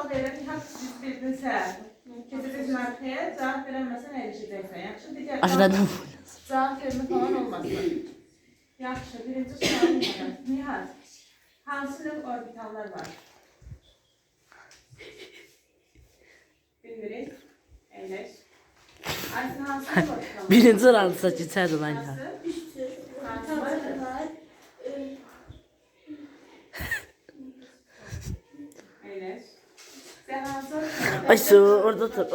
sual verir ki, siz bildinsə, keçəcəksən arkaya, cavab verəməsən əyləşəcəksən. Yaxşı, digər cavab vermə falan olmasın. Yaxşı, birinci sualım var. Nihat, hansı növ orbitallar var? Bilmirik. Əyləş. Aysin, hansı növ orbitallar var? Birinci randısa keçərdi lan ya. Hansı var? Əyləş. Sən hansı orbitallar var? Ay su orada otur.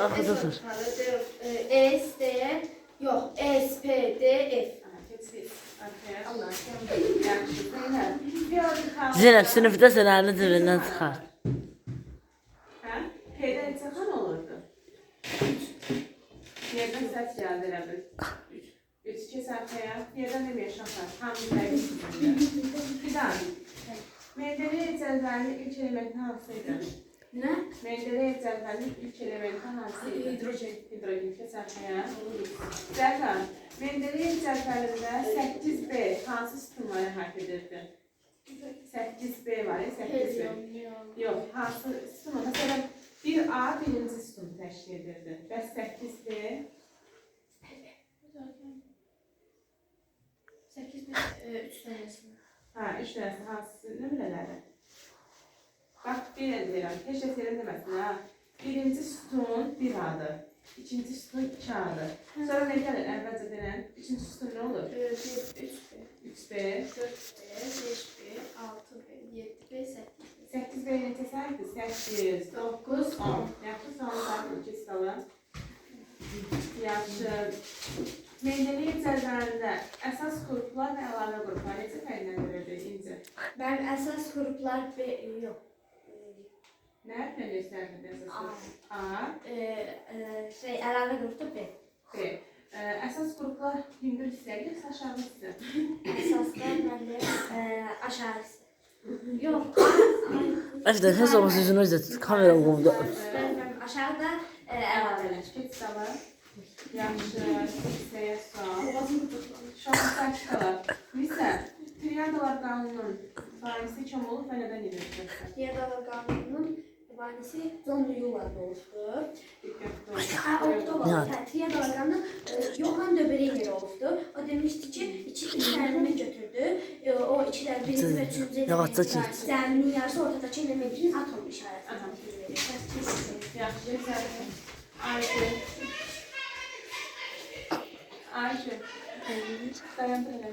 Arkada otur. S, D, yok, S, P, D, F. Zeynep sınıfda sen elini cebinden çıkar. P'den içəxən olurdu. Yerdən səs gəldi elə bil. 3-2 səhvəyə. Yerdən demir şaxar. Hamı dəqiq. Bir daha. Mendeleyev cədvəlinin ilk elementi hansıydı? Ne? Mendeleyev cədvəlinin ilk elementi hansıydı? Hidrojen. Hidrogen. Səhvəyə. Cədvəl. Mendeleyev cədvəlində 8B hansı sütunları əhatə edirdi? 8B var ya, 8B. Yox, hansı sütunu? Məsələn, 1A birinci sütunu təşkil edirdi. Bəs 8B? 8, 3 tanesini. Hə, 3 dənəsi hansı nömrələri? Bax, bir el deyirəm, heç də senin deməsin, ha. Birinci sütun 1A-dır. İkinci sütun 2A-dır. Sonra nə gəlir? Əvvəlcə denən, üçüncü sütun nə olur? 3B, 3B, 4B, 5B, 6B, 7B, 8B. 8B neçə saydı? 8, 9, 10. Yaxşı, sonra saydı 2 sıralı. Yaxşı. Mendeleyev cədvəlində əsas qruplar və əlavə qruplar necə fərqləndirirdi incə? Ben esas gruplar B, yok. Nerede gösterdin əsas qrup? A, Elave grupta B. B. Əsas qruplar hündür hissəli, yoxsa aşağı hissə? Esaslar bende aşağısı. Yok. Aşkım her zaman sözünü özde tut. Kamera kovdu. Ben aşağıda elaveler. Geç sala. Yaxşı, hissəyə sal. Şu an kaç qalar? Misal, Triadalar qanunun banisi kim olub və nədən yenilir? Triadalar qanununun banisi John Newell'da oluşdu. Diqqətli ol. Oktober. Triadalar qanunu Johann de Breyer oluşdu. O demişti ki, iki elementi götürdü. O ikiler birinci ve üçüncü elementi. Zeminin yarısı ortadaki elementin atom işareti. Yaxşı, sən. Ayşe. Ayşe. Dayandır elə.